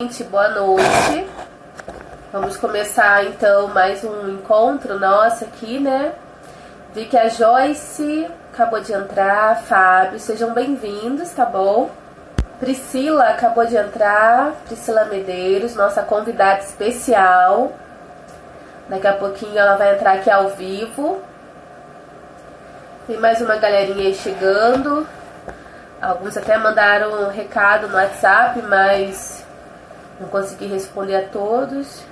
Gente, boa noite. Vamos começar então mais um encontro nosso aqui, né? Vi que a Joyce acabou de entrar, Fábio, sejam bem-vindos, tá bom? Priscila acabou de entrar, Priscila Medeiros, nossa convidada especial. Daqui a pouquinho ela vai entrar aqui ao vivo. Tem mais uma galerinha aí chegando. Alguns até mandaram um recado no WhatsApp, mas não consegui responder a todos.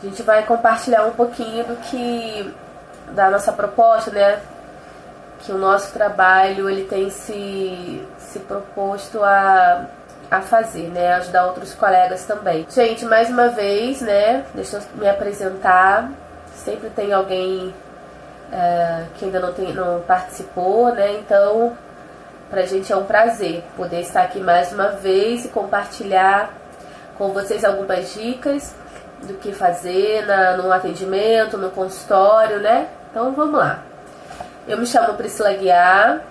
A gente vai compartilhar um pouquinho da nossa proposta, né? Que o nosso trabalho ele tem se proposto a fazer, né? Ajudar outros colegas também. Gente, mais uma vez, né? Deixa eu me apresentar. Sempre tem alguém que ainda não participou, né? Então, pra gente é um prazer poder estar aqui mais uma vez e compartilhar com vocês algumas dicas do que fazer no atendimento, no consultório, né? Então vamos lá. Eu me chamo Priscila Guiar,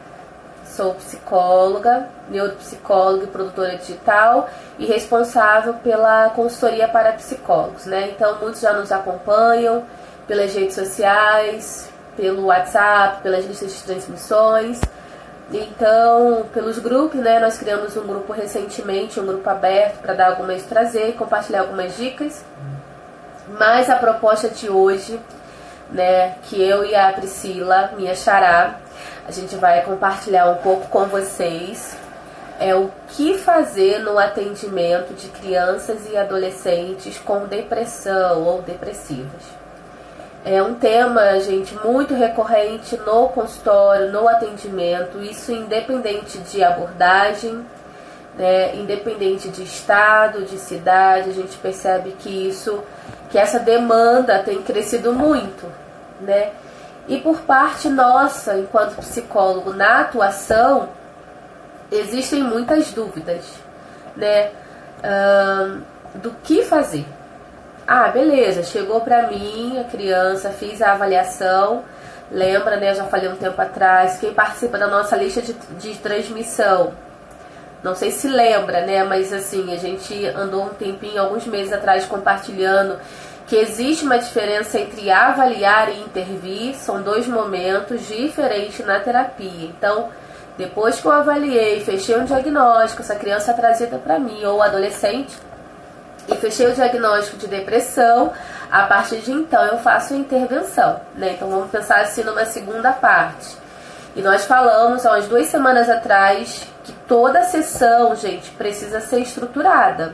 sou psicóloga, neuropsicóloga e produtora digital e responsável pela consultoria para psicólogos, né? Então muitos já nos acompanham pelas redes sociais, pelo WhatsApp, pelas listas de transmissões. Então, pelos grupos, né, nós criamos um grupo recentemente, um grupo aberto para trazer e compartilhar algumas dicas. Mas a proposta de hoje, né, que eu e a Priscila, minha xará, a gente vai compartilhar um pouco com vocês é o que fazer no atendimento de crianças e adolescentes com depressão ou depressivas. É um tema, gente, muito recorrente no consultório, no atendimento, isso independente de abordagem, né, independente de estado, de cidade, a gente percebe que essa demanda tem crescido muito, né? E por parte nossa, enquanto psicólogo na atuação, existem muitas dúvidas, né, do que fazer. Ah, beleza, chegou pra mim a criança, fiz a avaliação, lembra, né, eu já falei um tempo atrás, quem participa da nossa lista de transmissão, não sei se lembra, né, mas assim, a gente andou um tempinho, alguns meses atrás, compartilhando que existe uma diferença entre avaliar e intervir, são dois momentos diferentes na terapia. Então, depois que eu avaliei, fechei um diagnóstico, essa criança é trazida pra mim, ou adolescente, e fechei o diagnóstico de depressão, a partir de então eu faço a intervenção, né? Então vamos pensar assim numa segunda parte. E nós falamos há umas 2 semanas atrás que toda sessão, gente, precisa ser estruturada.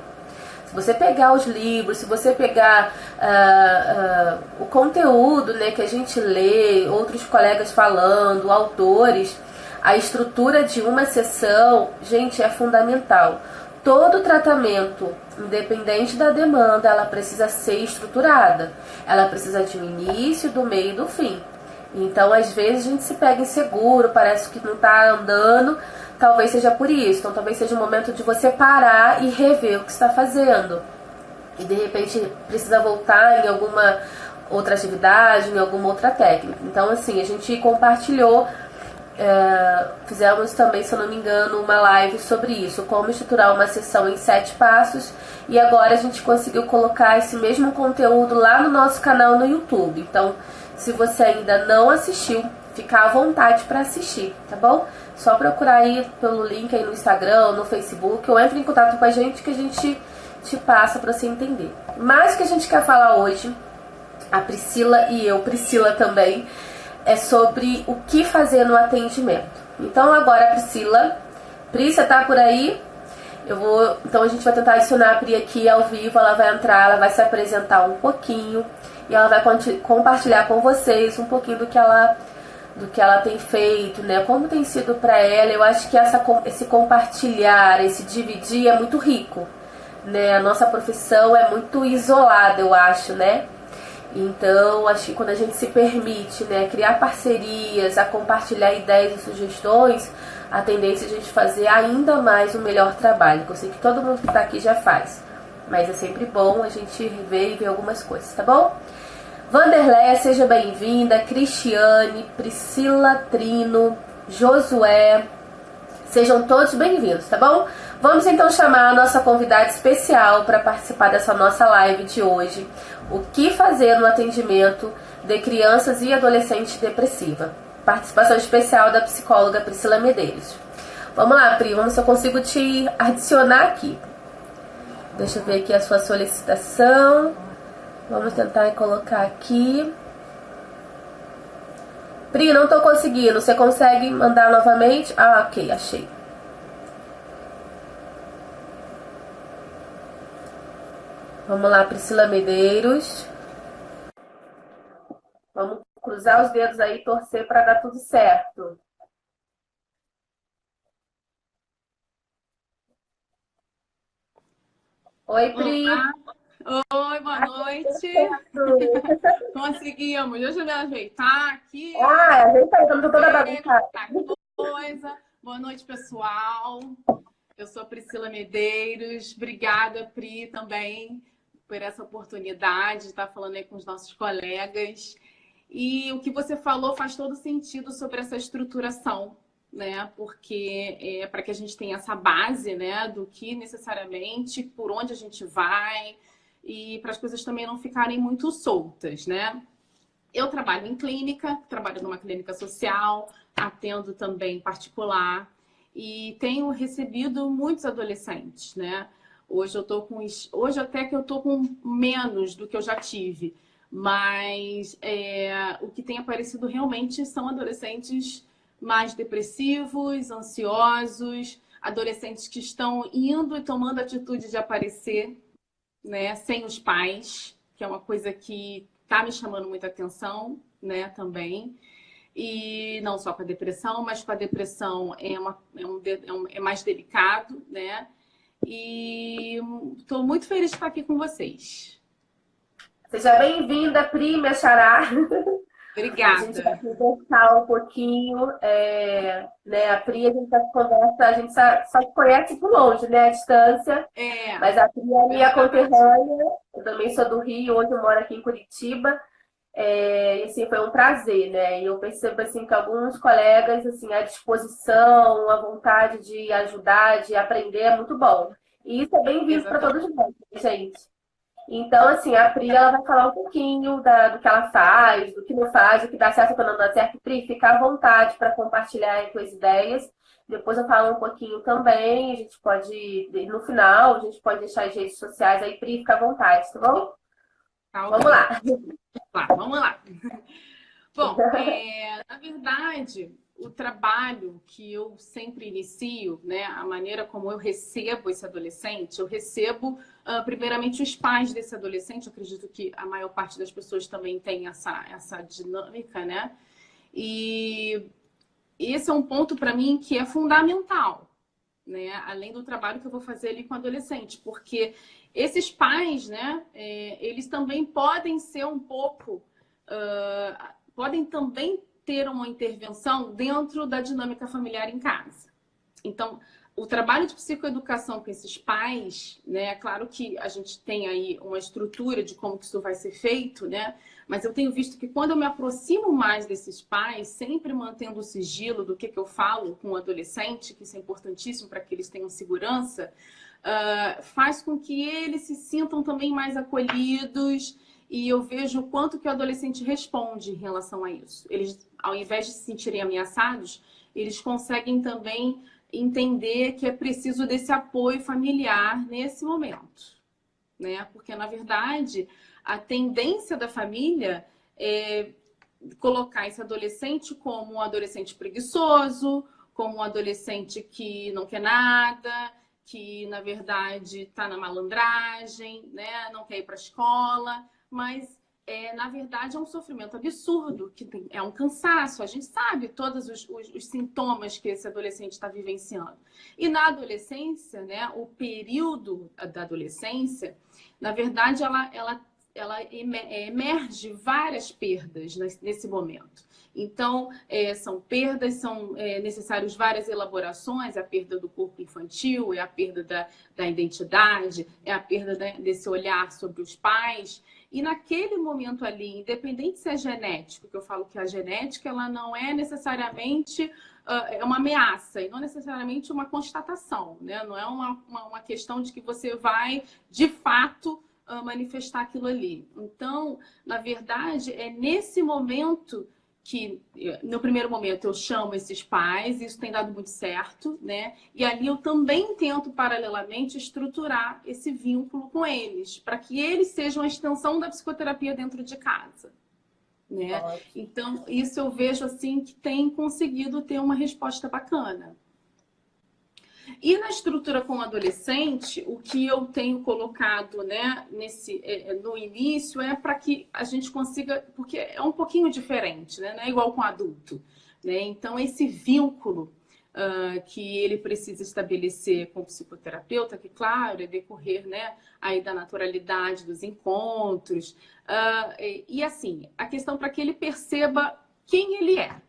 Se você pegar os livros, se você pegar o conteúdo, né, que a gente lê, outros colegas falando, autores, a estrutura de uma sessão, gente, é fundamental. Todo tratamento, independente da demanda, ela precisa ser estruturada. Ela precisa de um início, do meio e do fim. Então, às vezes, a gente se pega inseguro, parece que não está andando. Talvez seja por isso. Então, talvez seja o momento de você parar e rever o que está fazendo. E, de repente, precisa voltar em alguma outra atividade, em alguma outra técnica. Então, assim, a gente compartilhou... fizemos também, se eu não me engano, uma live sobre isso, como estruturar uma sessão em 7 passos, e agora a gente conseguiu colocar esse mesmo conteúdo lá no nosso canal no YouTube. Então, se você ainda não assistiu, fica à vontade para assistir, tá bom? Só procurar aí pelo link aí no Instagram, no Facebook, ou entre em contato com a gente que a gente te passa para você entender. Mas o que a gente quer falar hoje, a Priscila e eu, Priscila também, é sobre o que fazer no atendimento. Então agora a Priscila tá por aí? Então a gente vai tentar adicionar a Pri aqui ao vivo, ela vai entrar, ela vai se apresentar um pouquinho e ela vai compartilhar com vocês um pouquinho do que ela tem feito, né? Como tem sido para ela. Eu acho que esse compartilhar, esse dividir é muito rico, né? A nossa profissão é muito isolada, eu acho, né? Então, acho que quando a gente se permite, né, criar parcerias, a compartilhar ideias e sugestões, a tendência é a gente fazer ainda mais um melhor trabalho. Que eu sei que todo mundo que está aqui já faz, mas é sempre bom a gente rever e ver algumas coisas, tá bom? Vanderléia, seja bem-vinda. Cristiane, Priscila Trino, Josué, Sejam todos bem-vindos, tá bom? Vamos então chamar a nossa convidada especial para participar dessa nossa live de hoje. O que fazer no atendimento de crianças e adolescentes depressiva? Participação especial da psicóloga Priscila Medeiros. Vamos lá, Pri, vamos ver se eu consigo te adicionar aqui. Deixa eu ver aqui a sua solicitação. Vamos tentar colocar aqui. Pri, não tô conseguindo. Você consegue mandar novamente? Ah, ok, achei. Vamos lá, Priscila Medeiros. Vamos cruzar os dedos aí e torcer para dar tudo certo. Oi, Pri. Olá. Oi, boa noite. Conseguimos. Deixa eu me ajeitar aqui. Ajeita aí, estamos toda bagunçada. Coisa. Boa noite, pessoal. Eu sou a Priscila Medeiros. Obrigada, Pri, também por essa oportunidade de estar falando aí com os nossos colegas. E o que você falou faz todo sentido sobre essa estruturação, né? Porque é para que a gente tenha essa base, né? Do que necessariamente, por onde a gente vai, e para as coisas também não ficarem muito soltas, né? Eu trabalho em clínica, trabalho numa clínica social, atendo também particular e tenho recebido muitos adolescentes, né? Hoje até que eu tô com menos do que eu já tive, mas o que tem aparecido realmente são adolescentes mais depressivos, ansiosos, adolescentes que estão indo e tomando atitude de aparecer, né, sem os pais, que é uma coisa que está me chamando muita atenção, né, também. E não só com a depressão, mas com a depressão é mais delicado, né? E estou muito feliz de estar aqui com vocês. Seja bem-vinda, Pri, minha xará. Obrigada. A gente vai conversar um pouquinho, né? A Pri, a gente já conversa, a gente só se conhece por longe, né? A distância. Mas a Pri é minha conterrânea, eu também sou do Rio, hoje eu moro aqui em Curitiba. E assim, foi um prazer, né? E eu percebo assim, que alguns colegas, assim, a disposição, a vontade de ajudar, de aprender é muito bom. E isso é bem-vindo para todos nós, gente. Então, assim, a Pri, ela vai falar um pouquinho do que ela faz, do que não faz, do que dá certo e o que não dá certo. Pri, fica à vontade para compartilhar aí suas ideias. Depois eu falo um pouquinho também, a gente pode, no final, a gente pode deixar as redes sociais aí, Pri, fica à vontade, tá bom? Tá, vamos lá. Vamos lá. Bom, na verdade, o trabalho que eu sempre inicio, né, a maneira como eu recebo esse adolescente, eu recebo primeiramente os pais desse adolescente. Eu acredito que a maior parte das pessoas também tem essa dinâmica, né? E esse é um ponto para mim que é fundamental, né? Além do trabalho que eu vou fazer ali com o adolescente, porque esses pais, né, eles também podem ser um pouco, podem também ter uma intervenção dentro da dinâmica familiar em casa. Então, o trabalho de psicoeducação com esses pais, né, é claro que a gente tem aí uma estrutura de como que isso vai ser feito, né, mas eu tenho visto que quando eu me aproximo mais desses pais, sempre mantendo o sigilo do que eu falo com o adolescente, que isso é importantíssimo para que eles tenham segurança, faz com que eles se sintam também mais acolhidos, e eu vejo o quanto que o adolescente responde em relação a isso. Eles, ao invés de se sentirem ameaçados, eles conseguem também entender que é preciso desse apoio familiar nesse momento, né? Porque, na verdade, a tendência da família é colocar esse adolescente como um adolescente preguiçoso, como um adolescente que não quer nada, que, na verdade, está na malandragem, né? Não quer ir para a escola, mas na verdade, é um sofrimento absurdo, que é um cansaço. A gente sabe todos os sintomas que esse adolescente está vivenciando. E na adolescência, né, o período da adolescência, na verdade, ela emerge várias perdas nesse momento. Então, são perdas, são necessárias várias elaborações, a perda do corpo infantil, é a perda da identidade, é a perda desse olhar sobre os pais. E naquele momento ali, independente se é genético, que eu falo que a genética ela não é necessariamente é uma ameaça e não necessariamente uma constatação, né? Não é uma questão de que você vai, de fato, manifestar aquilo ali. Então, na verdade, é nesse momento que, no primeiro momento, eu chamo esses pais, isso tem dado muito certo, né? E ali eu também tento, paralelamente, estruturar esse vínculo com eles, para que eles sejam a extensão da psicoterapia dentro de casa, né? Ótimo. Então, isso eu vejo assim que tem conseguido ter uma resposta bacana. E na estrutura com o adolescente, o que eu tenho colocado, né, no início é para que a gente consiga, porque é um pouquinho diferente, né? Não é igual com adulto, né? Então, esse vínculo que ele precisa estabelecer com o psicoterapeuta, que, claro, é decorrer, né, aí da naturalidade dos encontros. E assim, a questão para que ele perceba quem ele é.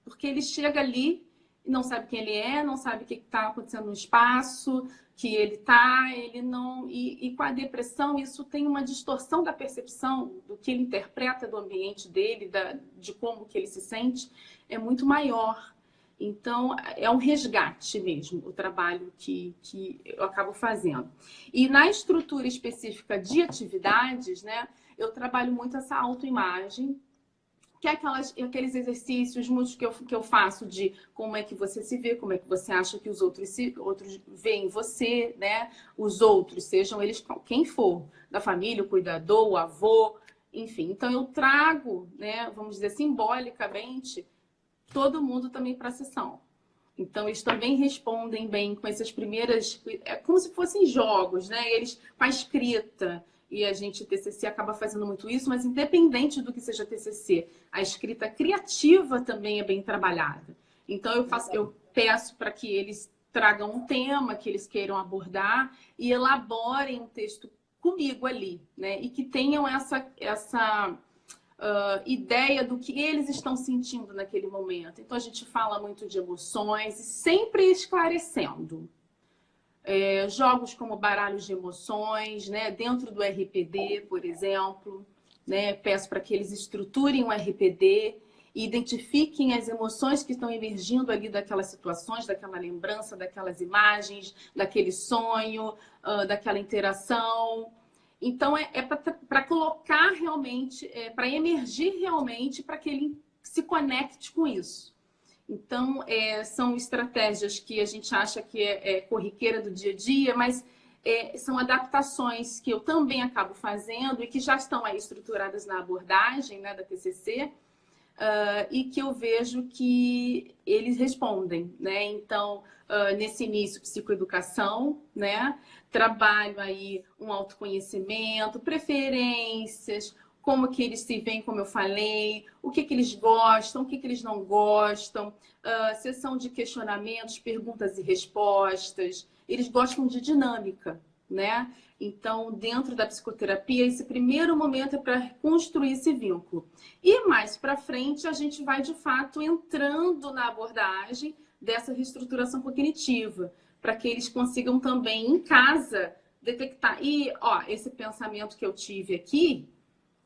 Porque ele chega ali e não sabe quem ele é, não sabe o que está acontecendo no espaço, que ele está, ele não. E com a depressão, isso tem uma distorção da percepção do que ele interpreta do ambiente dele, de como que ele se sente, é muito maior. Então, é um resgate mesmo, o trabalho que eu acabo fazendo. E na estrutura específica de atividades, né, eu trabalho muito essa autoimagem, que é aqueles exercícios muitos que eu faço de como é que você se vê, como é que você acha que os outros veem você, né? Os outros, sejam eles quem for, da família, o cuidador, o avô, enfim. Então, eu trago, né, vamos dizer, simbolicamente, todo mundo também para a sessão. Então, eles também respondem bem com essas primeiras... É como se fossem jogos, né? Eles com a escrita. E a gente, TCC, acaba fazendo muito isso, mas independente do que seja TCC, a escrita criativa também é bem trabalhada. Então, eu peço para que eles tragam um tema que eles queiram abordar e elaborem um texto comigo ali, né? E que tenham essa ideia do que eles estão sentindo naquele momento. Então, a gente fala muito de emoções e sempre esclarecendo. Jogos como baralhos de emoções, né? Dentro do RPD, por exemplo, né? Peço para que eles estruturem um RPD e identifiquem as emoções que estão emergindo ali daquelas situações, daquela lembrança, daquelas imagens, daquele sonho, daquela interação. Então, é para colocar realmente, para emergir realmente, para que ele se conecte com isso. Então, são estratégias que a gente acha que é corriqueira do dia a dia, mas são adaptações que eu também acabo fazendo e que já estão aí estruturadas na abordagem, né, da TCC, e que eu vejo que eles respondem, né? Então, nesse início, psicoeducação, né? Trabalho aí um autoconhecimento, preferências, como que eles se veem, como eu falei, o que eles gostam, o que eles não gostam, sessão de questionamentos, perguntas e respostas. Eles gostam de dinâmica, né? Então, dentro da psicoterapia, esse primeiro momento é para construir esse vínculo. E mais para frente, a gente vai, de fato, entrando na abordagem dessa reestruturação cognitiva, para que eles consigam também, em casa, detectar. E, ó, esse pensamento que eu tive aqui,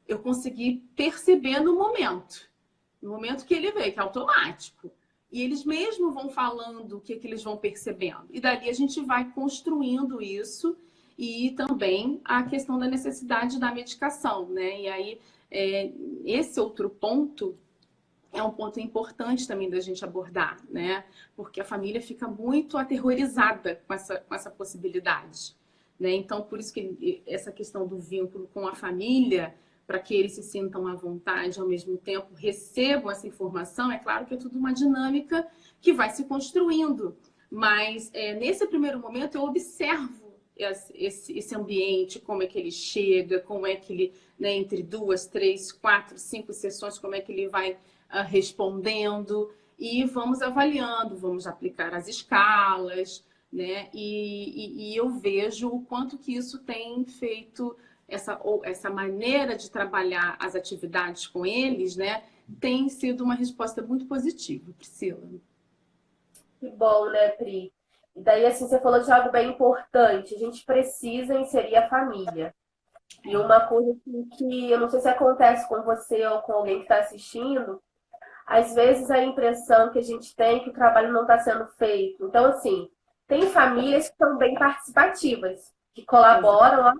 eu consegui perceber no momento que ele veio, que é automático. E eles mesmo vão falando o que eles vão percebendo. E dali a gente vai construindo isso e também a questão da necessidade da medicação, né? E aí, esse outro ponto é um ponto importante também da gente abordar, né? Porque a família fica muito aterrorizada com essa possibilidade, né? Então, por isso que essa questão do vínculo com a família, para que eles se sintam à vontade, ao mesmo tempo recebam essa informação, é claro que é tudo uma dinâmica que vai se construindo. Mas nesse primeiro momento eu observo esse ambiente, como é que ele chega, como é que ele, né, entre 2, 3, 4, 5 sessões, como é que ele vai respondendo, e vamos avaliando, vamos aplicar as escalas, né? E eu vejo o quanto que isso tem feito, essa maneira de trabalhar as atividades com eles, né? Tem sido uma resposta muito positiva, Priscila. Que bom, né, Pri? E daí, assim, você falou de algo bem importante. A gente precisa inserir a família. E uma coisa assim, que eu não sei se acontece com você ou com alguém que está assistindo, às vezes a impressão que a gente tem é que o trabalho não está sendo feito. Então, assim, tem famílias que são bem participativas, que colaboram, ó,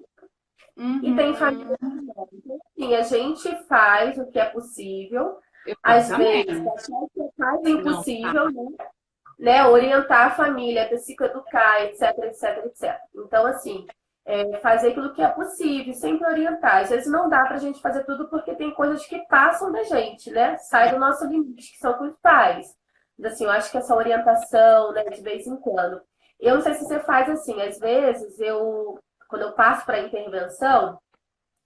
e tem famílias Uhum. que não. Então, assim, a gente faz o que é possível, às vezes, Exatamente. até que faz o Não, tá. impossível, né, orientar a família, psicoeducar, etc, etc, etc. Então, assim, fazer aquilo que é possível, sempre orientar. Às vezes não dá pra gente fazer tudo porque tem coisas que passam da gente, né? Sai do nosso limite, que são com os pais. Mas, assim, eu acho que essa orientação, né, de vez em quando. Eu não sei se você faz assim, às vezes quando eu passo para intervenção,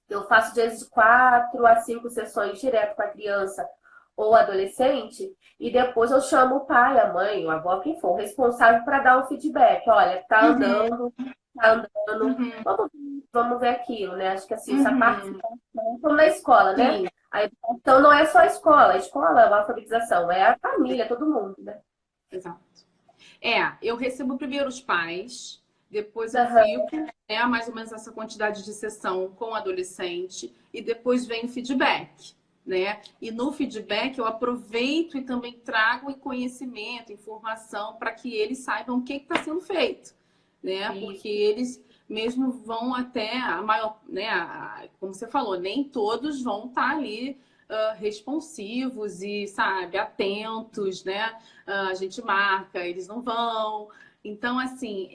eu faço dias de 4 a 5 sessões direto com a criança ou adolescente, e depois eu chamo o pai, a mãe, a avó, quem for, o responsável para dar um feedback. Olha, Uhum, tá andando, uhum, vamos ver aquilo, né? Acho que assim, essa uhum. participação, como na escola, né? Sim, A educação não é só a escola é a alfabetização, é a família, todo mundo, né? exato. Eu recebo primeiro os pais, depois eu Aham. fico, mais ou menos essa quantidade de sessão com o adolescente, e depois vem o feedback, né? E no feedback eu aproveito e também trago conhecimento, informação, para que eles saibam o que está sendo feito, né? Porque Isso. eles mesmo vão até a maior, né? Como você falou, nem todos vão estar ali responsivos e, sabe, atentos, né? A gente marca, eles não vão. Então, assim,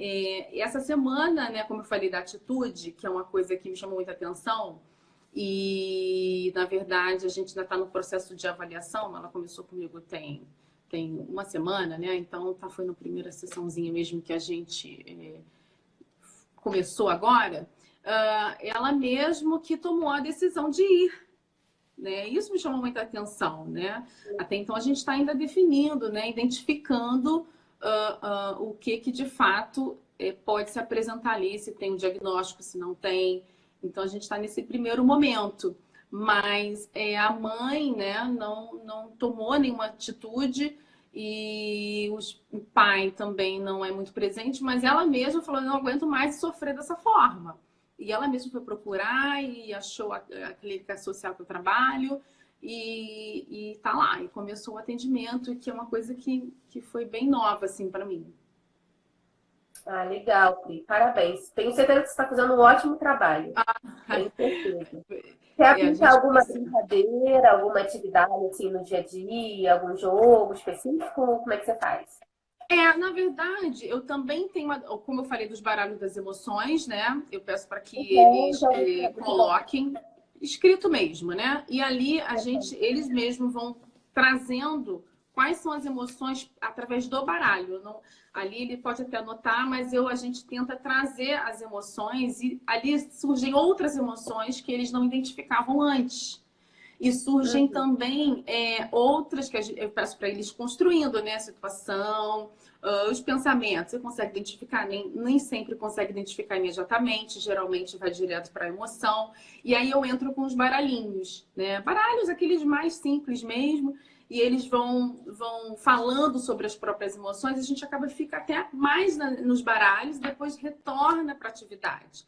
essa semana, né, como eu falei da atitude, que é uma coisa que me chamou muita atenção, e na verdade a gente ainda está no processo de avaliação, ela começou comigo tem uma semana, né? Então foi na primeira sessãozinha mesmo que a gente começou agora. Ela mesmo que tomou a decisão de ir, né? Isso me chamou muita atenção, né? Até então a gente está ainda definindo, né? Identificando o que de fato pode se apresentar ali, se tem um diagnóstico, se não tem. Então a gente está nesse primeiro momento. Mas a mãe, né, não tomou nenhuma atitude e o pai também não é muito presente, mas ela mesma falou, não aguento mais sofrer dessa forma. E ela mesma foi procurar e achou a clínica social que eu trabalho e tá lá. E começou o atendimento, que é uma coisa que foi bem nova, assim, para mim. Ah, legal, Pri. Parabéns. Tenho certeza que você está fazendo um ótimo trabalho. Tenho certeza. Quer A aplicar gente alguma precisa. brincadeira, alguma atividade assim no dia a dia, algum jogo específico? Como é que você faz? Na verdade, eu também tenho, como eu falei dos baralhos das emoções, né? Eu peço para que Então, eles já ouvi falar. coloquem escrito mesmo, né? E ali eles mesmos vão trazendo quais são as emoções através do baralho. Não, ali ele pode até anotar, mas a gente tenta trazer as emoções e ali surgem outras emoções que eles não identificavam antes. E surgem Uhum. também outras que eu peço para eles construindo, né? A situação, os pensamentos. Você consegue identificar, nem sempre consegue identificar imediatamente, geralmente vai direto para a emoção. E aí eu entro com os baralhinhos, né? Baralhos, aqueles mais simples mesmo. E eles vão falando sobre as próprias emoções, a gente acaba fica até mais nos baralhos, depois retorna para a atividade.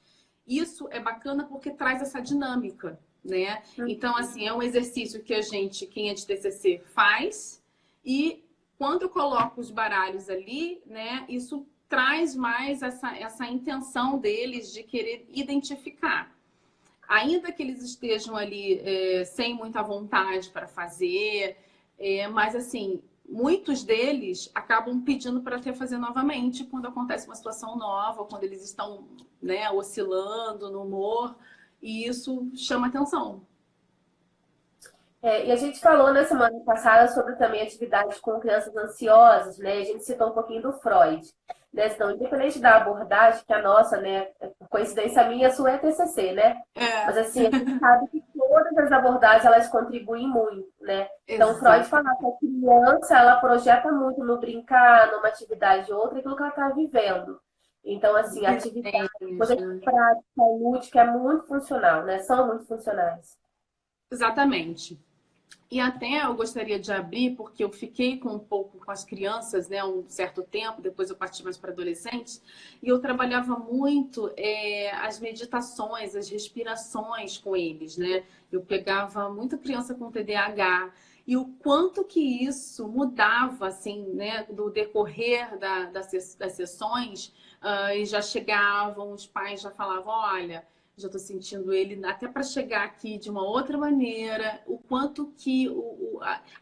Isso é bacana porque traz essa dinâmica, né? Então, assim, é um exercício que quem é de TCC, faz. E quando eu coloco os baralhos ali, né, isso traz mais essa intenção deles de querer identificar. Ainda que eles estejam ali sem muita vontade para fazer, mas assim, muitos deles acabam pedindo para até fazer novamente quando acontece uma situação nova, quando eles estão, né, oscilando no humor, e isso chama atenção. E a gente falou na semana passada sobre também atividades com crianças ansiosas, né? A gente citou um pouquinho do Freud, né? Então, independente da abordagem, que a nossa, né? Coincidência minha, a sua é TCC, né? É, Mas assim, a gente sabe que todas as abordagens elas contribuem muito, né? Então, Freud exato. falava que a criança ela projeta muito no brincar, numa atividade ou outra, aquilo que ela está vivendo. Então, assim, a atividade, coisa Desenhos, prática, lúdica é muito funcional, né? São muito funcionais. exatamente. E até eu gostaria de abrir, porque eu fiquei com um pouco com as crianças, né, um certo tempo, depois eu parti mais para adolescentes, e eu trabalhava muito as meditações, as respirações com eles, né? Eu pegava muita criança com TDAH, e o quanto que isso mudava, assim, né, do decorrer das sessões, e já chegavam, os pais já falavam, olha, já estou sentindo ele até para chegar aqui de uma outra maneira, o quanto que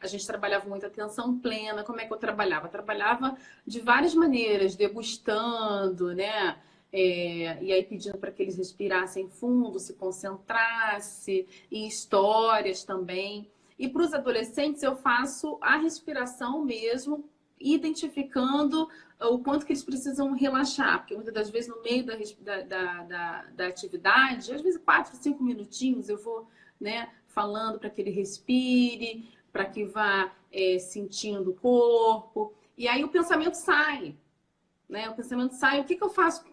a gente trabalhava muito atenção plena. Como é que eu trabalhava? Eu trabalhava de várias maneiras, degustando, né? E aí pedindo para que eles respirassem fundo, se concentrassem, em histórias também. E para os adolescentes eu faço a respiração mesmo, identificando o quanto que eles precisam relaxar, porque muitas das vezes no meio da atividade, às vezes 4, 5 minutinhos, eu vou, né, falando para que ele respire, para que vá sentindo o corpo, e aí o pensamento sai, né? O pensamento sai, o que eu faço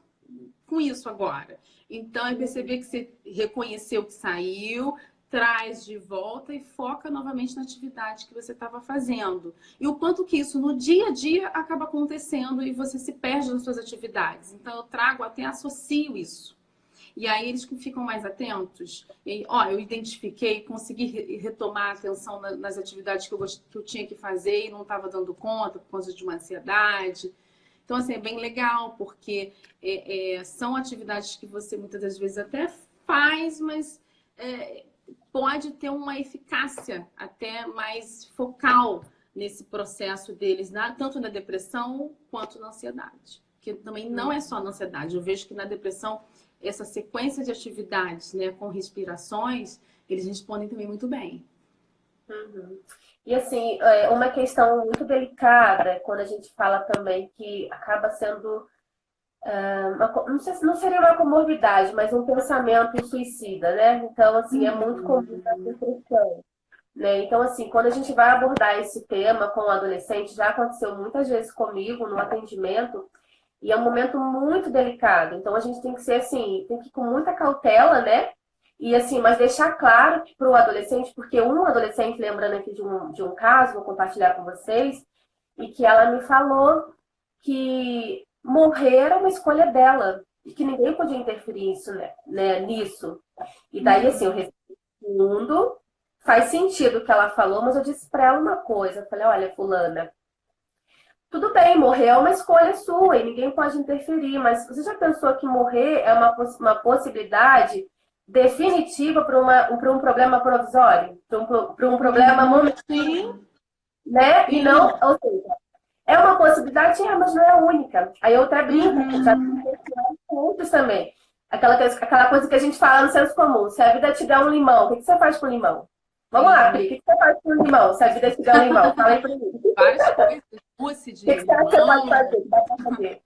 com isso agora? Então, é perceber que você reconheceu que saiu, traz de volta e foca novamente na atividade que você estava fazendo. E o quanto que isso no dia a dia acaba acontecendo e você se perde nas suas atividades. Então, eu trago, até associo isso. E aí eles ficam mais atentos. E, eu identifiquei, consegui retomar a atenção nas atividades que eu tinha que fazer e não estava dando conta por causa de uma ansiedade. Então, assim, é bem legal, porque são atividades que você muitas das vezes até faz, mas pode ter uma eficácia até mais focal nesse processo deles, tanto na depressão quanto na ansiedade. Que também não é só na ansiedade. Eu vejo que na depressão, essa sequência de atividades, né, com respirações, eles respondem também muito bem. Uhum. E assim, uma questão muito delicada, quando a gente fala também que acaba sendo, não sei se não seria uma comorbidade, mas um pensamento suicida, né? Então, assim, é muito comum na depressão, né? Então, assim, quando a gente vai abordar esse tema com o adolescente, já aconteceu muitas vezes comigo no atendimento, e é um momento muito delicado. Então, a gente tem que ser assim, tem que ir com muita cautela, né? E assim, mas deixar claro para o adolescente, porque um adolescente, lembrando aqui de um caso, vou compartilhar com vocês, e que ela me falou que morrer era uma escolha dela, e que ninguém podia interferir isso, nisso. E daí, assim, eu respondo, faz sentido o que ela falou, mas eu disse para ela uma coisa, eu falei, olha, fulana, tudo bem, morrer é uma escolha sua e ninguém pode interferir, mas você já pensou que morrer é uma possibilidade definitiva para um problema provisório? Para um problema momentâneo? Né? E não, ou seja, é uma possibilidade, mas não é a única. Aí eu até brinco, já pontos também. Aquela coisa que a gente fala no senso comum. Se a vida te der um limão, o que você faz com o limão? Vamos lá, Pri, o que você faz com o limão? Se a vida te der um limão, fala aí pra mim. Várias coisas. Mousse de O que você acha que você pode fazer? Dá pra fazer.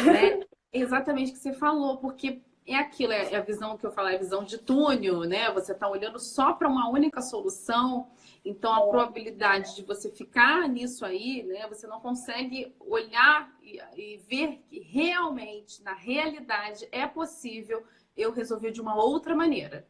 Né? Exatamente o que você falou, porque é aquilo, é a visão que eu falo, é a visão de túnel, né? Você está olhando só para uma única solução, então a probabilidade de você ficar nisso aí, né? Você não consegue olhar e ver que realmente, na realidade, é possível eu resolver de uma outra maneira.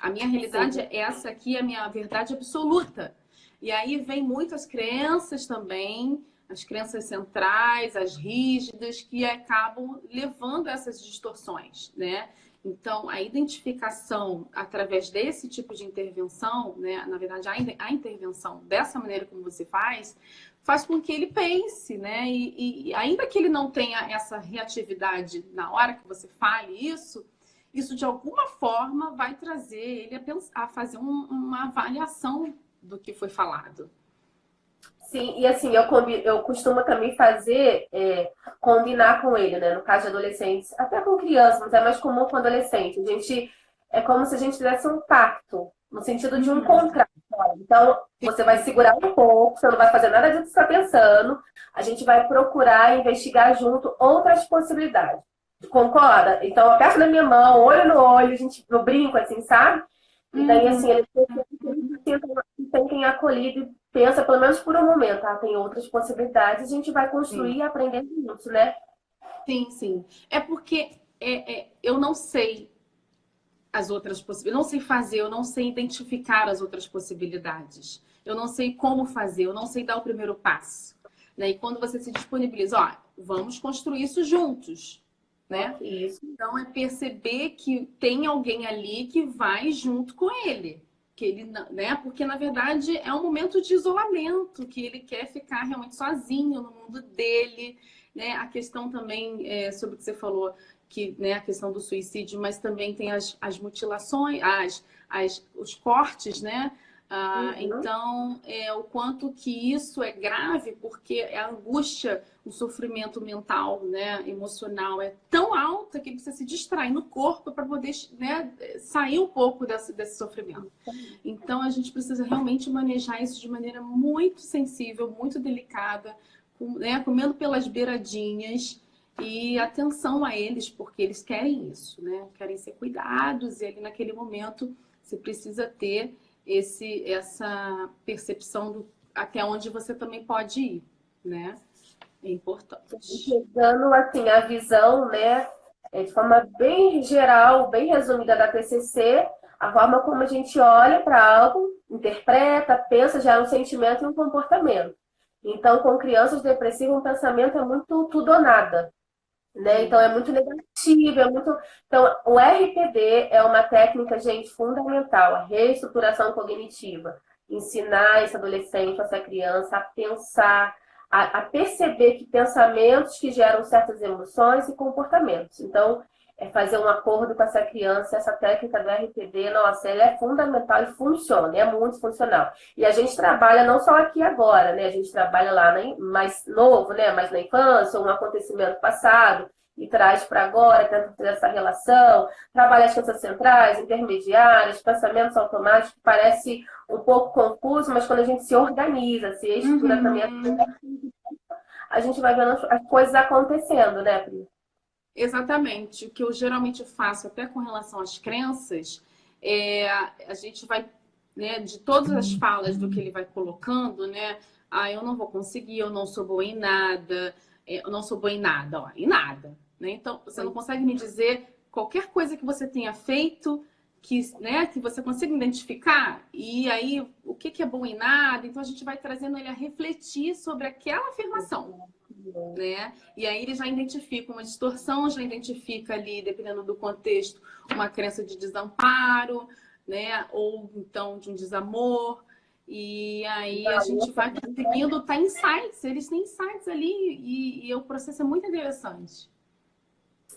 A minha realidade é essa aqui, a minha verdade absoluta. E aí vem muitas crenças também, as crenças centrais, as rígidas, que acabam levando a essas distorções, né? Então, a identificação através desse tipo de intervenção, né? Na verdade, a intervenção dessa maneira como você faz com que ele pense, né? E ainda que ele não tenha essa reatividade na hora que você fale isso de alguma forma vai trazer ele a fazer uma avaliação do que foi falado. Sim, e assim, eu costumo também fazer, combinar com ele, né? No caso de adolescentes, até com crianças, mas é mais comum com adolescente. É como se a gente fizesse um pacto, no sentido de um contrato. Então, você vai segurar um pouco, você não vai fazer nada disso que você está pensando. A gente vai procurar investigar junto outras possibilidades. Concorda? Então, aperta na minha mão, olho no olho, eu brinco assim, sabe? E daí, assim, eles se sentem acolhidos e pensa, pelo menos por um momento, tem outras possibilidades, a gente vai construir e aprender isso, né? Sim, sim. É porque eu não sei as outras possibilidades, eu não sei fazer, eu não sei identificar as outras possibilidades. Eu não sei como fazer, eu não sei dar o primeiro passo. Né? E quando você se disponibiliza, vamos construir isso juntos. Né? Isso. Então, é perceber que tem alguém ali que vai junto com ele, que ele, né? Porque na verdade é um momento de isolamento, que ele quer ficar realmente sozinho no mundo dele, né? A questão também sobre o que você falou, que, né, a questão do suicídio, mas também tem as mutilações, os cortes, né? Então, o quanto que isso é grave, porque a angústia, o sofrimento mental, né, emocional é tão alta que você se distrai no corpo para poder, né, sair um pouco desse sofrimento. Então, a gente precisa realmente manejar isso de maneira muito sensível, muito delicada, né, comendo pelas beiradinhas e atenção a eles, porque eles querem isso, né? Querem ser cuidados e ali naquele momento você precisa ter essa percepção do até onde você também pode ir, né? É importante. Pegando assim a visão, né, de forma bem geral, bem resumida da TCC, a forma como a gente olha para algo, interpreta, pensa, gera um sentimento e um comportamento. Então, com crianças depressivas, um pensamento é muito tudo ou nada, né? Então, é muito negativo, é muito... Então, o RPD é uma técnica, gente, fundamental, a reestruturação cognitiva. Ensinar esse adolescente, essa criança a pensar, a perceber que pensamentos que geram certas emoções e comportamentos. Então, é fazer um acordo com essa criança, essa técnica do RPD, nossa, ela é fundamental e funciona, é muito funcional. E a gente trabalha não só aqui agora, né? A gente trabalha lá mais novo, né? Mais na infância, um acontecimento passado, e traz para agora, tenta ter essa relação, trabalha as crianças centrais, intermediárias, pensamentos automáticos, que parece um pouco confuso, mas quando a gente se organiza, se estuda também, a gente vai vendo as coisas acontecendo, né, Pri? Exatamente. O que eu geralmente faço, até com relação às crenças, a gente vai, né, de todas as falas do que ele vai colocando, né? Eu não vou conseguir, eu não sou boa em nada, eu não sou boa em nada, ó, em nada, né? Então, você não consegue me dizer qualquer coisa que você tenha feito né, que você consiga identificar, e aí o que é bom em nada, então a gente vai trazendo ele a refletir sobre aquela afirmação. Né? E aí ele já identifica uma distorção, já identifica ali, dependendo do contexto, uma crença de desamparo, né? Ou então de um desamor. E aí a gente vai conseguindo insights, eles têm insights ali e o processo é muito interessante.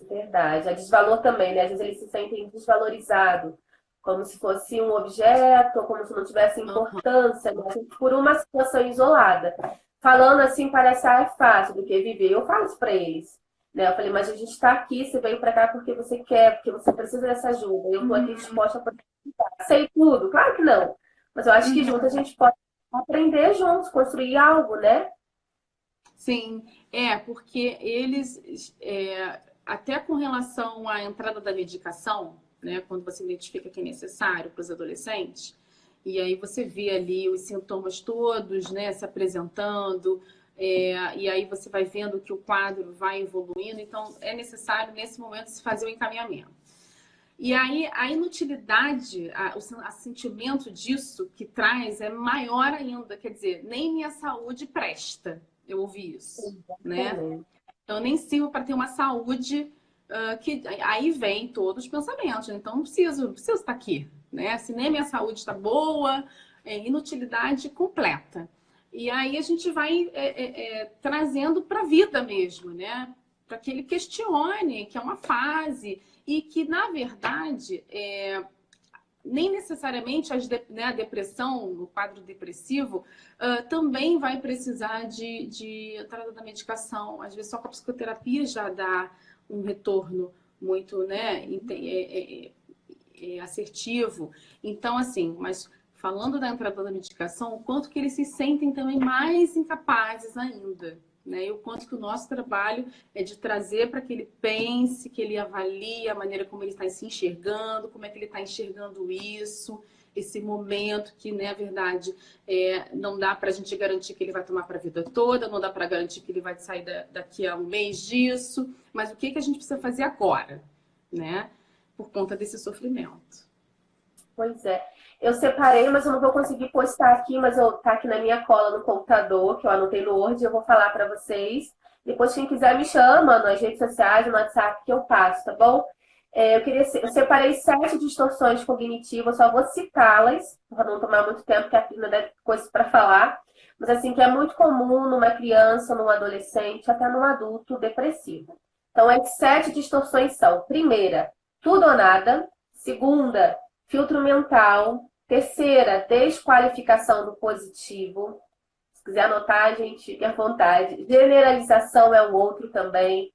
Verdade. A desvalor também, né? Às vezes eles se sentem desvalorizados, como se fosse um objeto, como se não tivesse importância, né? Por uma situação isolada. Falando assim, parece é fácil do que viver. Eu falo isso para eles. Né? Eu falei, mas a gente está aqui, você veio para cá porque você quer, porque você precisa dessa ajuda. Eu estou aqui disposta a participar. Sei tudo? Claro que não. Mas eu acho que juntos a gente pode aprender juntos, construir algo, né? Sim, porque eles, até com relação à entrada da medicação, né, quando você identifica que é necessário para os adolescentes, e aí você vê ali os sintomas todos, né, se apresentando, e aí você vai vendo que o quadro vai evoluindo, então é necessário, nesse momento, se fazer o encaminhamento. E aí a inutilidade, o sentimento disso que traz é maior ainda, quer dizer, nem minha saúde presta, eu ouvi isso, né? Então, eu nem sirvo para ter uma saúde que aí vem todos os pensamentos, né? Então não preciso estar aqui, né? Se nem minha saúde está boa, inutilidade completa. E aí a gente vai trazendo para a vida mesmo, né? Para que ele questione, que é uma fase, e que, na verdade, nem necessariamente a depressão, o quadro depressivo, também vai precisar de entrada da medicação. Às vezes, só com a psicoterapia já dá um retorno muito, né, assertivo. Então, assim, mas falando da entrada da medicação, o quanto que eles se sentem também mais incapazes ainda. Né? E o quanto que o nosso trabalho é de trazer para que ele pense, que ele avalie a maneira como ele está se enxergando, como é que ele está enxergando isso, esse momento que, na verdade, não dá para a gente garantir que ele vai tomar para a vida toda, não dá para garantir que ele vai sair daqui a um mês disso, mas o que a gente precisa fazer agora, né? Por conta desse sofrimento. Pois é. Eu separei, mas eu não vou conseguir postar aqui, mas tá aqui na minha cola no computador, que eu anotei no Word, eu vou falar para vocês. Depois, quem quiser me chama nas redes sociais, no WhatsApp, que eu passo, tá bom? Eu separei 7 distorções cognitivas, só vou citá-las, para não tomar muito tempo, porque aqui não deve ter coisas para falar. Mas assim, que é muito comum numa criança, num adolescente, até num adulto depressivo. Então, as 7 distorções são: primeira, tudo ou nada; segunda, filtro mental; terceira, desqualificação do positivo. Se quiser anotar, gente, fique à vontade. Generalização é o outro também.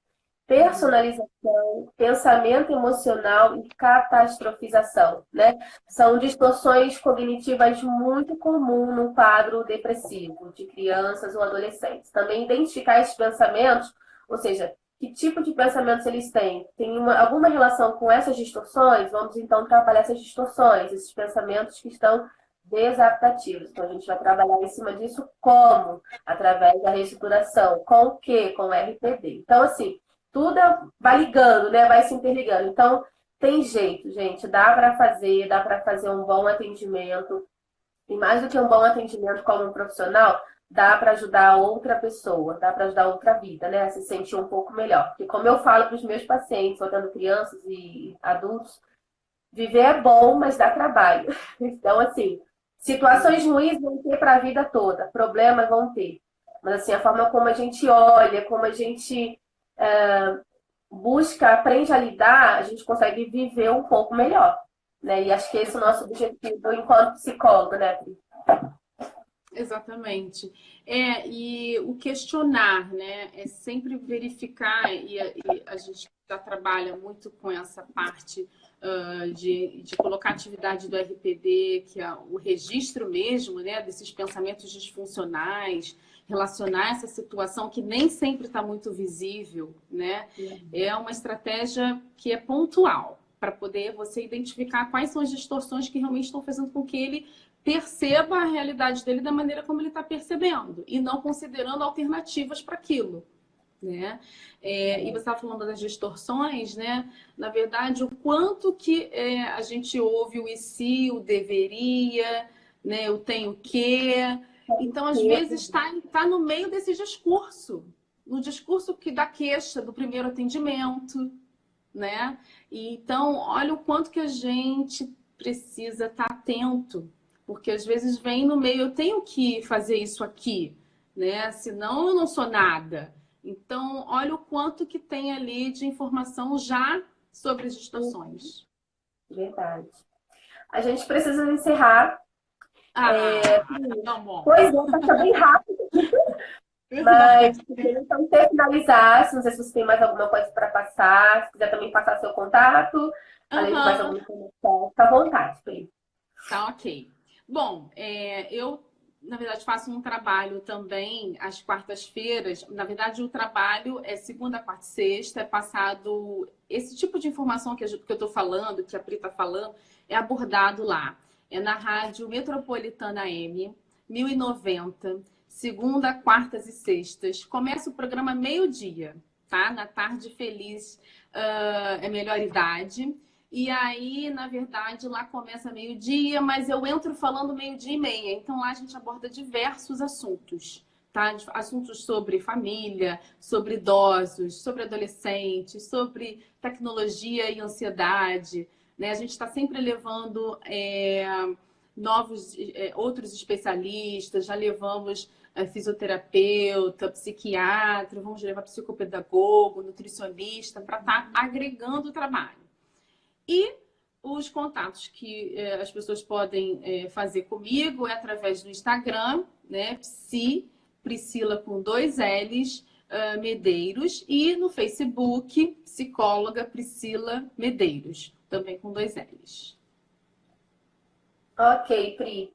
Personalização, pensamento emocional e catastrofização, né? São distorções cognitivas muito comuns no quadro depressivo de crianças ou adolescentes. Também identificar esses pensamentos, ou seja, que tipo de pensamentos eles têm. Tem alguma relação com essas distorções? Vamos então trabalhar essas distorções, esses pensamentos que estão desadaptativos. Então a gente vai trabalhar em cima disso como? Através da reestruturação. Com o quê? Com o RPD. Então, assim, tudo vai ligando, né? Vai se interligando. Então, tem jeito, gente. Dá para fazer um bom atendimento. E mais do que um bom atendimento como um profissional, dá para ajudar outra pessoa, dá para ajudar outra vida, né? A se sentir um pouco melhor. Porque como eu falo para os meus pacientes, tratando crianças e adultos, viver é bom, mas dá trabalho. Então, assim, situações ruins vão ter para a vida toda, problemas vão ter. Mas, assim, a forma como a gente olha, como a gente busca, aprende a lidar, a gente consegue viver um pouco melhor, né? E acho que esse é o nosso objetivo enquanto psicólogo, né, Pri? Exatamente. E o questionar, né? É sempre verificar, e a gente já trabalha muito com essa parte de colocar a atividade do RPD, que é o registro mesmo, né? Desses pensamentos disfuncionais, relacionar essa situação que nem sempre está muito visível, né? É uma estratégia que é pontual, para poder você identificar quais são as distorções que realmente estão fazendo com que ele perceba a realidade dele da maneira como ele está percebendo e não considerando alternativas para aquilo, né? E você estava falando das distorções, né? Na verdade, o quanto que a gente ouve o e se, o deveria, né? Eu tenho que. Então, às vezes, está no meio desse discurso, no discurso que da queixa, do primeiro atendimento, né? E, então, olha o quanto que a gente precisa estar atento, porque às vezes vem no meio, eu tenho que fazer isso aqui, né? Senão eu não sou nada. Então, olha o quanto que tem ali de informação já sobre as distorções. Verdade. A gente precisa encerrar. Tá bom. Pois é, passa bem rápido. Mas, então, você finalizar, não sei se você tem mais alguma coisa para passar, se quiser também passar seu contato, além de mais alguma informação, fica à vontade, Pri. Tá, ok. Bom, eu, na verdade, faço um trabalho também às quartas-feiras. Na verdade, o trabalho é segunda, quarta e sexta, é passado... Esse tipo de informação que eu estou falando, que a Pri está falando, é abordado lá. É na Rádio Metropolitana M, 1090, segunda, quartas e sextas. Começa o programa meio-dia, tá? Na tarde feliz é melhor idade. E aí, na verdade, lá começa meio-dia, mas eu entro falando meio-dia e meia. Então, lá a gente aborda diversos assuntos, tá? Assuntos sobre família, sobre idosos, sobre adolescentes, sobre tecnologia e ansiedade, né? A gente está sempre levando outros especialistas, já levamos fisioterapeuta, psiquiatra, vamos levar psicopedagogo, nutricionista, para estar agregando o trabalho. E os contatos que as pessoas podem fazer comigo é através do Instagram, né? Priscila com 2 L's, Medeiros, e no Facebook, psicóloga Priscila Medeiros, também com 2 L's. Ok, Pri.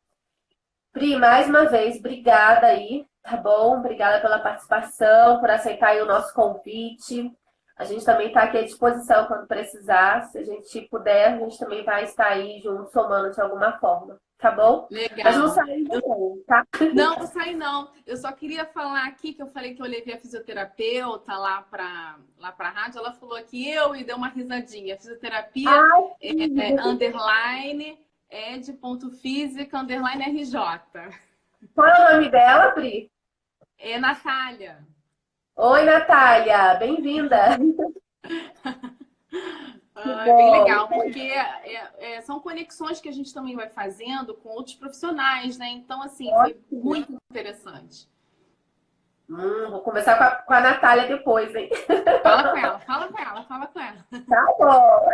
Pri, mais uma vez, obrigada aí, tá bom? Obrigada pela participação, por aceitar aí o nosso convite. A gente também está aqui à disposição quando precisar. Se a gente puder, a gente também vai estar aí junto, somando de alguma forma. Tá bom? Legal. Mas não sai ainda não, tá? Não, não sai não. Eu só queria falar aqui que eu falei que eu levei a fisioterapeuta lá para a rádio. Ela falou que e deu uma risadinha. Fisioterapia underline ed.física underline RJ. Qual é o nome dela, Pri? É Natália. Oi, Natália. Bem-vinda. Que É bem bom. legal, porque são conexões que a gente também vai fazendo com outros profissionais, né? Então, assim, foi Ótimo. muito interessante. Vou conversar com a Natália depois, hein? Fala com ela, fala com ela, fala com ela. Tá bom.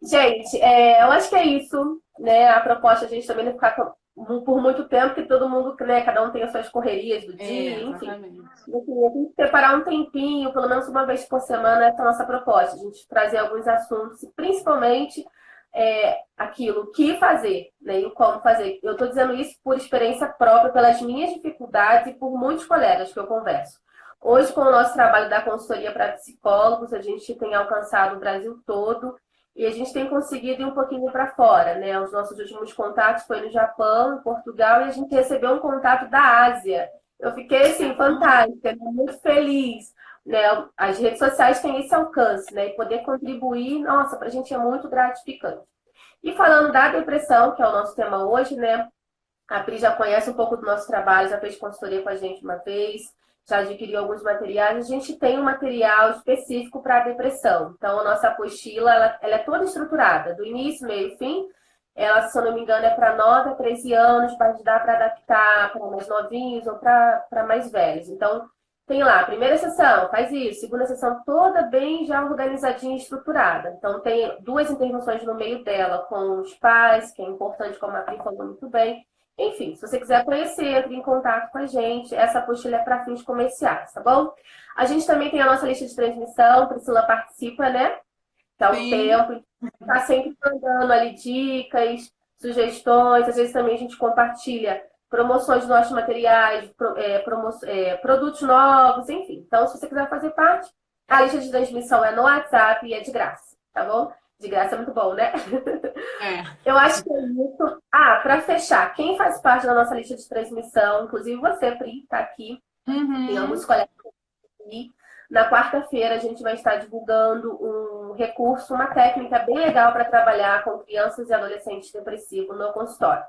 Gente, eu acho que é isso, né? A proposta é a gente também não ficar por muito tempo, que todo mundo, né? Cada um tem as suas correrias do dia, enfim. Exatamente. Assim, a gente separar um tempinho, pelo menos uma vez por semana, essa é a nossa proposta. A gente trazer alguns assuntos, e principalmente aquilo, o que fazer, né? E o como fazer. Eu estou dizendo isso por experiência própria, pelas minhas dificuldades e por muitos colegas que eu converso. Hoje, com o nosso trabalho da consultoria para psicólogos, a gente tem alcançado o Brasil todo e a gente tem conseguido ir um pouquinho para fora, né? Os nossos últimos contatos foi no Japão, em Portugal, e a gente recebeu um contato da Ásia. Eu fiquei, assim, fantástica, né? Muito feliz. Né? As redes sociais têm esse alcance, né? E poder contribuir, nossa, para a gente é muito gratificante. E falando da depressão, que é o nosso tema hoje, né? A Pri já conhece um pouco do nosso trabalho, já fez consultoria com a gente uma vez, já adquiriu alguns materiais. A gente tem um material específico para a depressão. Então, a nossa apostila, ela é toda estruturada, do início, meio e fim. Ela, se eu não me engano, é para 9 a 13 anos, pode dar para adaptar para mais novinhos ou para mais velhos. Então, tem lá, primeira sessão, faz isso. Segunda sessão, toda bem já organizadinha e estruturada. Então, tem duas intervenções no meio dela com os pais, que é importante, como a Pri falou muito bem. Enfim, se você quiser conhecer, entre em contato com a gente. Essa apostila é para fins comerciais, tá bom? A gente também tem a nossa lista de transmissão. Priscila participa, né? Que é o tempo. Está sempre mandando ali dicas, sugestões. Às vezes também a gente compartilha promoções dos nossos materiais, produtos novos, enfim. Então, se você quiser fazer parte, a lista de transmissão é no WhatsApp e é de graça, tá bom? De graça é muito bom, né? Eu acho que é isso. Para fechar, quem faz parte da nossa lista de transmissão, inclusive você, Pri, tá aqui. Tem alguns colegas aqui. Na quarta-feira a gente vai estar divulgando um recurso, uma técnica bem legal para trabalhar com crianças e adolescentes depressivos no consultório.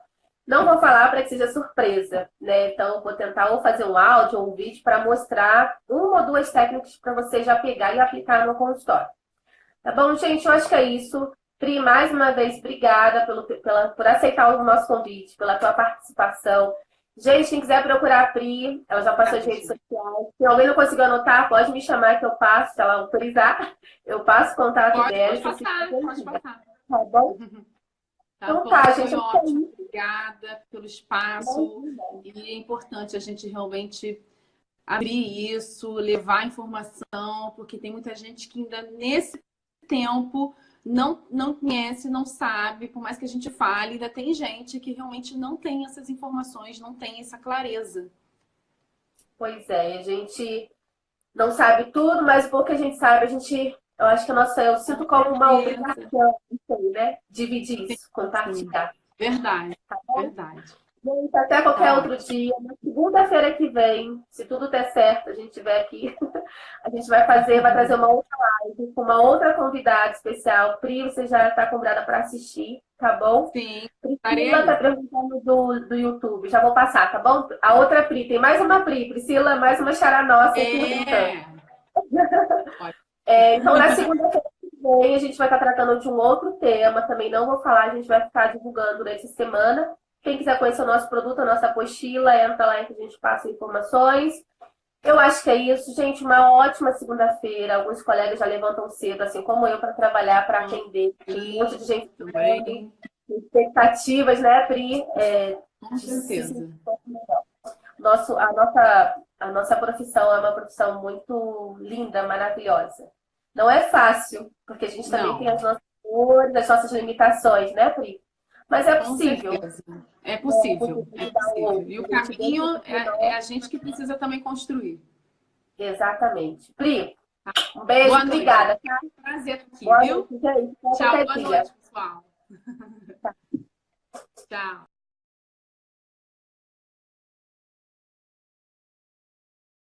Não vou falar para que seja surpresa, né? Então, vou tentar ou fazer um áudio ou um vídeo para mostrar uma ou duas técnicas para você já pegar e aplicar no consultório. Tá bom, gente? Eu acho que é isso. Pri, mais uma vez, obrigada por aceitar o nosso convite, pela tua participação. Gente, quem quiser procurar a Pri, ela já passou as redes sociais. Se alguém não conseguiu anotar, pode me chamar que eu passo, se ela autorizar. Eu passo o contato dela. Pode passar. Tá bom? Tá então bom, tá, foi gente. ótimo. Obrigada pelo espaço. E é importante a gente realmente abrir isso, levar informação, porque tem muita gente que ainda nesse tempo não conhece, não sabe, por mais que a gente fale, ainda tem gente que realmente não tem essas informações, não tem essa clareza. Pois é, a gente não sabe tudo, mas o pouco que a gente sabe, eu acho que eu sinto como uma obrigação, né? Dividir isso, compartilhar. Verdade, tá verdade. Gente, até qualquer outro dia. Na segunda-feira que vem, se tudo der certo, a gente estiver aqui, a gente vai trazer uma outra live com uma outra convidada especial. Pri, você já está convidada para assistir, tá bom? Sim. Priscila está perguntando do YouTube, já vou passar, tá bom? A outra Pri, tem mais uma Pri, Priscila, mais uma xará nossa perguntando. Então, na segunda-feira que vem, a gente vai estar tratando de um outro tema, também não vou falar, a gente vai ficar divulgando durante a semana. Quem quiser conhecer o nosso produto, a nossa apostila, entra lá que a gente passa informações. Eu acho que é isso, gente. Uma ótima segunda-feira. Alguns colegas já levantam cedo, assim como eu, para trabalhar, para atender. Tem um monte de gente também. Expectativas, né, Pri? Com certeza. A nossa profissão é uma profissão muito linda, maravilhosa. Não é fácil, porque a gente também tem as nossas dores, as nossas limitações, né, Pri? Mas é possível. É possível. E o caminho é a gente que precisa também construir. Exatamente. Pri, um beijo, obrigada. Tá? Prazer aqui, boa viu? Noite, Tchau, boa noite, pessoal. Tchau.